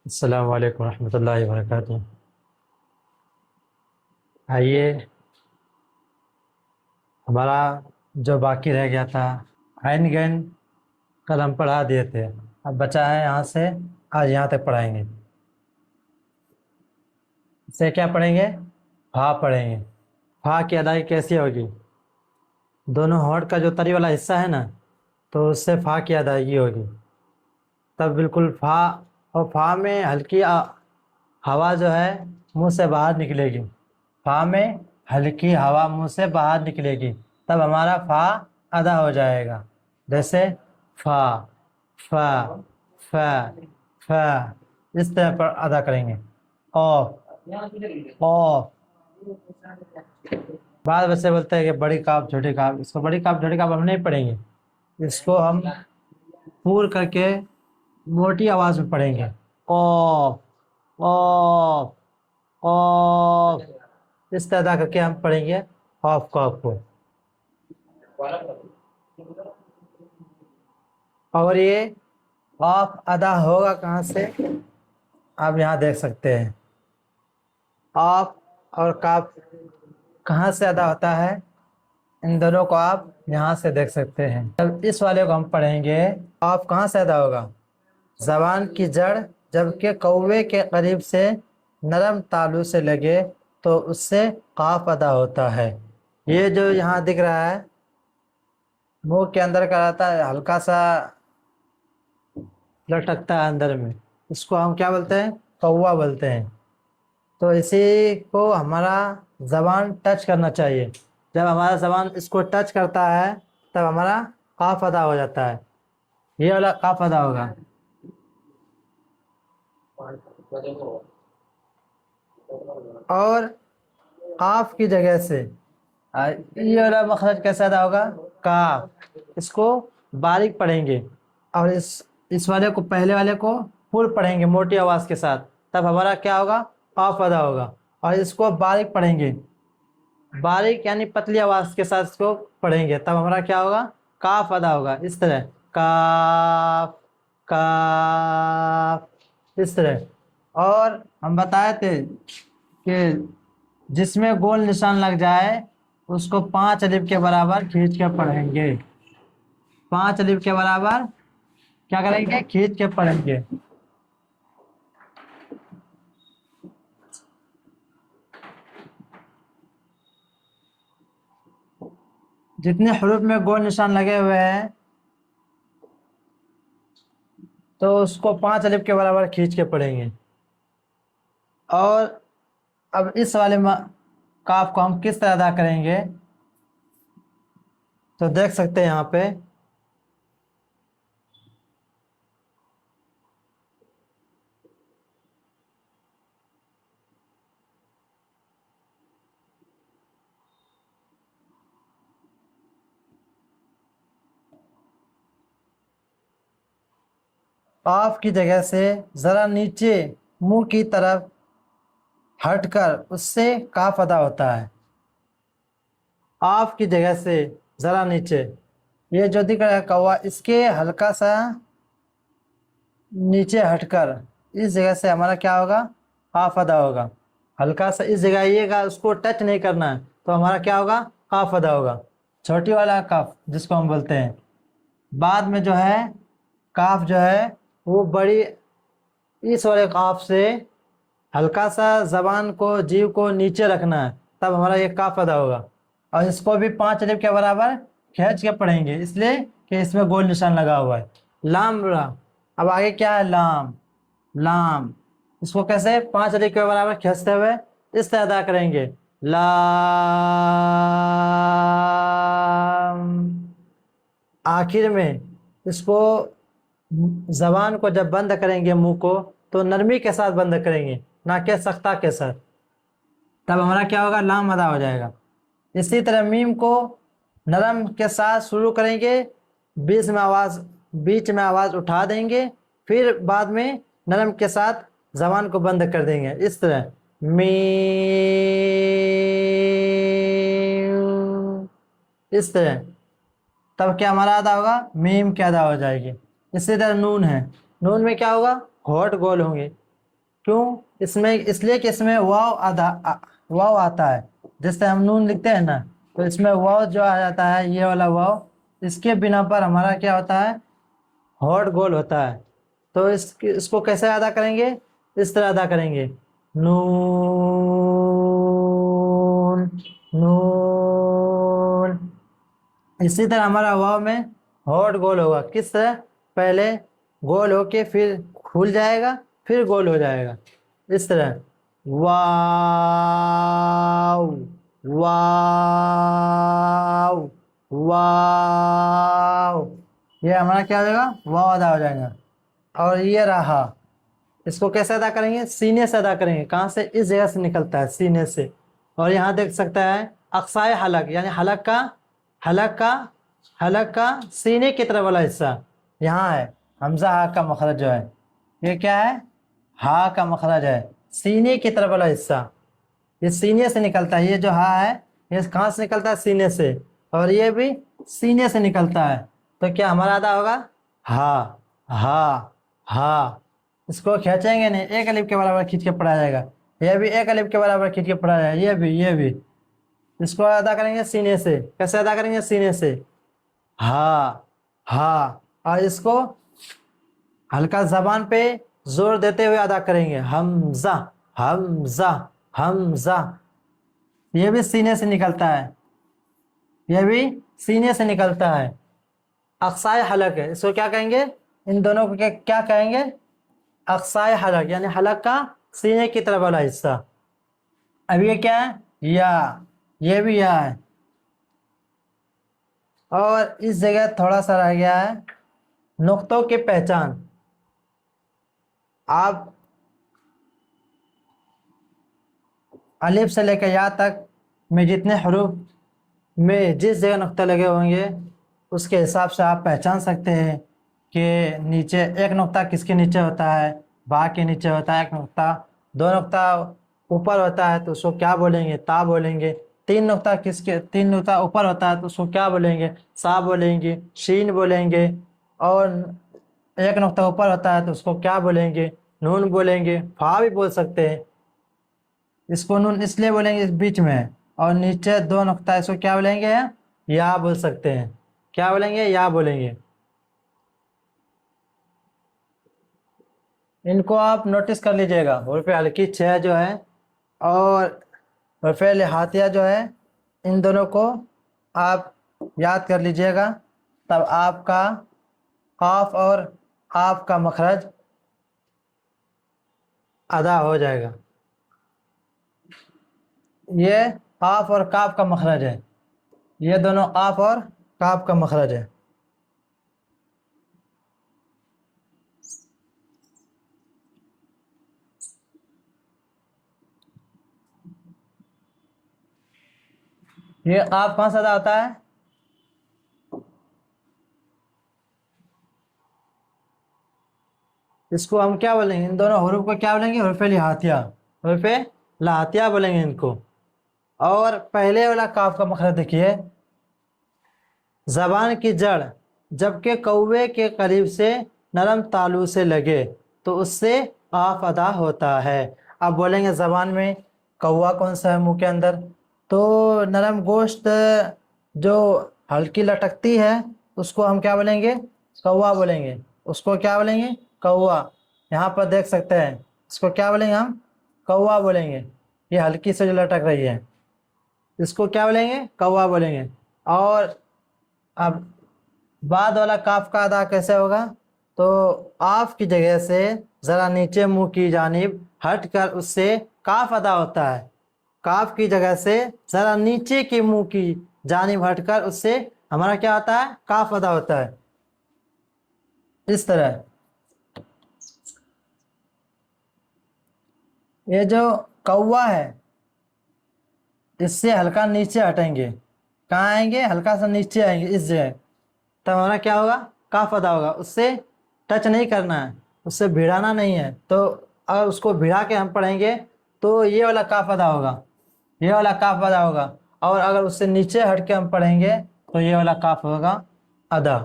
السلام علیکم ورحمۃ اللہ وبرکاتہ۔ آئیے ہمارا جو باقی رہ گیا تھا عین گین کل ہم پڑھا دیے تھے، اب بچا ہے یہاں سے آج یہاں تک پڑھائیں گے۔ اسے کیا پڑھیں گے؟ فا پڑھیں گے۔ فا کی ادائیگی کیسی ہوگی؟ دونوں ہونٹ کا جو تری والا حصہ ہے نا، تو اس سے فا کی ادائیگی ہوگی، تب بالکل فا، اور فا میں ہلکی ہوا جو ہے منہ سے باہر نکلے گی، فا میں ہلکی ہوا منہ سے باہر نکلے گی، تب ہمارا فا ادا ہو جائے گا۔ جیسے فا فا فا فا، اس طرح پر ادا کریں گے۔ اوف اوف، بعض بچے بولتے ہیں کہ بڑی کاف چھوٹی کاف، اس کو بڑی کاف چھوٹی کاف ہم نہیں پڑھیں گے، اس کو ہم پور کر کے موٹی آواز میں پڑھیں گے۔ اوف اوف اوف، اس طرح ادا کر کے ہم پڑھیں گے آف کاف کو۔ اور یہ آف ادا ہوگا کہاں سے؟ آپ یہاں دیکھ سکتے ہیں آف اور کاف کہاں سے ادا ہوتا ہے، ان دونوں کو آپ یہاں سے دیکھ سکتے ہیں۔ جب اس والے کو ہم پڑھیں گے، آف کہاں سے ادا ہوگا؟ زبان کی جڑ جبکہ کوے کے قریب سے نرم تالو سے لگے تو اس سے قاف ادا ہوتا ہے۔ یہ جو یہاں دکھ رہا ہے منہ کے اندر کا رہتا ہے، ہلکا سا لٹکتا ہے اندر میں، اس کو ہم کیا بولتے ہیں؟ کوا بولتے ہیں۔ تو اسی کو ہمارا زبان ٹچ کرنا چاہیے، جب ہمارا زبان اس کو ٹچ کرتا ہے تب ہمارا قاف ادا ہو جاتا ہے، یہ والا قاف ادا ہوگا۔ اور قاف کی جگہ سے یہ والا مخرج کیسے ادا ہوگا؟ کاف، اس کو باریک پڑھیں گے، اور اس والے کو، پہلے والے کو پور پڑھیں گے موٹی آواز کے ساتھ، تب ہمارا کیا ہوگا؟ قاف ادا ہوگا۔ اور اس کو باریک پڑھیں گے، باریک یعنی پتلی آواز کے ساتھ اس کو پڑھیں گے، تب ہمارا کیا ہوگا؟ کاف ادا ہوگا۔ اس طرح کاف کاف، اس طرح۔ اور ہم بتائے تھے کہ جس میں گول نشان لگ جائے اس کو 5 الف کے برابر کھینچ کے پڑھیں گے، 5 الف کے برابر کیا کریں گے؟ کھینچ کے پڑھیں گے۔ جتنے حروف میں گول نشان لگے ہوئے ہیں تو اس کو 5 الف کے برابر کھینچ کے پڑھیں گے۔ اور اب اس والے کاف کو ہم کس طرح ادا کریں گے؟ تو دیکھ سکتے ہیں یہاں پہ قاف کی جگہ سے ذرا نیچے منہ کی طرف ہٹ کر اس سے کاف ادا ہوتا ہے۔ قاف کی جگہ سے ذرا نیچے، یہ جو دکھ رہا ہے کوا، اس کے ہلکا سا نیچے ہٹ کر اس جگہ سے ہمارا کیا ہوگا؟ قاف ادا ہوگا۔ ہلکا سا اس جگہ آئیے گا، اس کو ٹچ نہیں کرنا ہے، تو ہمارا کیا ہوگا؟ قاف ادا ہوگا۔ چھوٹی والا کاف جس کو ہم بولتے ہیں، بعد میں جو ہے کاف جو ہے وہ بڑی، اس والے قاف سے ہلکا سا زبان کو، جیو کو نیچے رکھنا ہے، تب ہمارا یہ کاف ادا ہوگا۔ اور اس کو بھی 5 الف کے برابر کھینچ کے پڑھیں گے، اس لیے کہ اس میں گول نشان لگا ہوا ہے۔ لام را، اب آگے کیا ہے؟ لام لام، اس کو کیسے؟ 5 الف کے برابر کھینچتے ہوئے اس طرح ادا کریں گے، لام۔ آخر میں اس کو، زبان کو جب بند کریں گے منہ کو تو نرمی کے ساتھ بند کریں گے، نہ کہ سختہ کے ساتھ، تب ہمارا کیا ہوگا؟ لام ادا ہو جائے گا۔ اسی طرح میم کو نرم کے ساتھ شروع کریں گے، بیچ میں آواز اٹھا دیں گے، پھر بعد میں نرم کے ساتھ زبان کو بند کر دیں گے، اس طرح میم، اس طرح، تب کیا ہمارا ادا ہوگا؟ میم کیا ادا ہو جائے گی۔ اسی طرح نون ہے، نون میں کیا ہوگا؟ ہونٹ گول ہوں گے، کیوں؟ اس لیے کہ اس میں واو آتا ہے، جس سے ہم نون لکھتے ہیں نا، تو اس میں واو جو آ جاتا ہے، یہ والا واو، اس کے بنا پر ہمارا کیا ہوتا ہے؟ ہارڈ گول ہوتا ہے۔ تو اس کو کیسے ادا کریں گے؟ اس طرح ادا کریں گے، نون نون۔ اسی طرح ہمارا واو میں ہارڈ گول ہوگا، کس طرح؟ پہلے گول ہو کے پھر کھل جائے گا، پھر گول ہو جائے گا، اس طرح واو واو واو، یہ ہمارا کیا ہو جائے گا؟ واو ادا ہو جائے گا۔ اور یہ رہا، اس کو کیسے ادا کریں گے؟ سینے سے ادا کریں گے۔ کہاں سے؟ اس جگہ سے نکلتا ہے، سینے سے۔ اور یہاں دیکھ سکتا ہے اقصائے حلق، یعنی حلق کا سینے کی طرف والا حصہ یہاں ہے۔ حمزہ ہا کا مخرج جو ہے، یہ کیا ہے؟ ہا کا مخرج ہے، سینے کی طرف والا حصہ، یہ سینے سے نکلتا ہے۔ یہ جو ہا ہے، یہ کہاں سے نکلتا ہے؟ سینے سے، اور یہ بھی سینے سے نکلتا ہے۔ تو کیا ہمارا ادا ہوگا؟ ہا ہا ہا۔ اس کو کھینچیں گے نہیں، ایک الف کے برابر کھینچ کے پڑھا جائے گا، یہ بھی ایک الف کے برابر کھینچ کے پڑھا جائے گا، یہ بھی۔ اس کو ادا کریں گے سینے سے۔ کیسے ادا کریں گے؟ سینے سے، ہا ہا۔ اور اس کو ہلکا زبان پہ زور دیتے ہوئے ادا کریں گے، حمزہ حمزہ حمزہ۔ یہ بھی سینے سے نکلتا ہے، یہ بھی سینے سے نکلتا ہے، اقصائے حلق ہے۔ اس کو کیا کہیں گے؟ ان دونوں کو کیا کہیں گے؟ اقصائے حلق، یعنی حلق کا سینے کی طرف والا حصہ۔ اب یہ کیا ہے؟ یا، یہ بھی یا ہے۔ اور اس جگہ تھوڑا سا رہ گیا ہے نقطوں کی پہچان۔ آپ الف سے لے کے یا تک میں جتنے حروف میں جس جگہ نقطہ لگے ہوں گے، اس کے حساب سے آپ پہچان سکتے ہیں کہ نیچے ایک نقطہ کس کے نیچے ہوتا ہے، با کے نیچے ہوتا ہے ایک نقطہ، دو نقطہ اوپر ہوتا ہے تو اس کو کیا بولیں گے؟ تا بولیں گے۔ تین نقطہ اوپر ہوتا ہے تو اس کو کیا بولیں گے؟ سا بولیں گے، شین بولیں گے۔ اور ایک نقطہ اوپر ہوتا ہے تو اس کو کیا بولیں گے؟ نون بولیں گے، فا بھی بول سکتے ہیں۔ اس کو نون اس لیے بولیں گے اس بیچ میں، اور نیچے دو نقطہ، اس کو کیا بولیں گے؟ یا بول سکتے ہیں۔ کیا بولیں گے؟ یا بولیں گے۔ ان کو آپ نوٹس کر لیجئے گا، حروف ہلکی 6 جو ہے اور حروف لہاتیہ جو ہے، ان دونوں کو آپ یاد کر لیجئے گا، تب آپ کا قاف اور قاف کا مخرج ادا ہو جائے گا۔ یہ قاف اور کاف کا مخرج ہے، یہ دونوں قاف اور کاف کا مخرج ہے۔ یہ قاف کہاں سے ادا ہوتا ہے؟ اس کو ہم کیا بولیں گے؟ ان دونوں حروف کو کیا بولیں گے؟ حروف لہاتیہ، حروف لہاتیہ بولیں گے ان کو۔ اور پہلے والا کاف کا مخرج دیکھیے، زبان کی جڑ جبکہ کوے کے قریب سے نرم تالو سے لگے تو اس سے قاف ادا ہوتا ہے۔ اب بولیں گے زبان میں کوا کون سا ہے منہ کے اندر؟ تو نرم گوشت جو ہلکی لٹکتی ہے اس کو ہم کیا بولیں گے؟ کوا بولیں گے۔ اس کو کیا بولیں گے؟ کوا۔ یہاں پر دیکھ سکتے ہیں، اس کو کیا بولیں گے؟ ہم کوا بولیں گے۔ یہ ہلکی سے جو لٹک رہی ہے اس کو کیا بولیں گے؟ کوا بولیں گے۔ اور اب بعد والا کاف کا ادا کیسے ہوگا؟ تو قاف کی جگہ سے ذرا نیچے منہ کی جانب ہٹ کر اس سے کاف ادا ہوتا ہے، کاف کی جگہ سے ذرا نیچے کی منہ کی جانب ہٹ کر اس سے ہمارا کیا ہوتا ہے؟ کاف ادا ہوتا ہے، اس طرح۔ یہ جو کوا ہے اس سے ہلکا نیچے ہٹیں گے، کہاں آئیں گے؟ ہلکا سا نیچے آئیں گے اس جگہ، تب ہمارا کیا ہوگا؟ کاف ادا ہوگا۔ اس سے ٹچ نہیں کرنا ہے، اس سے بھڑانا نہیں ہے، تو اگر اس کو بھڑا کے ہم پڑھیں گے تو یہ والا کاف ادا ہوگا، یہ والا کاف ادا ہوگا۔ اور اگر اس سے نیچے ہٹ کے ہم پڑھیں گے تو یہ والا کاف ہوگا ادا۔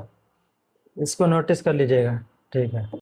اس کو نوٹس کر لیجئے گا، ٹھیک ہے۔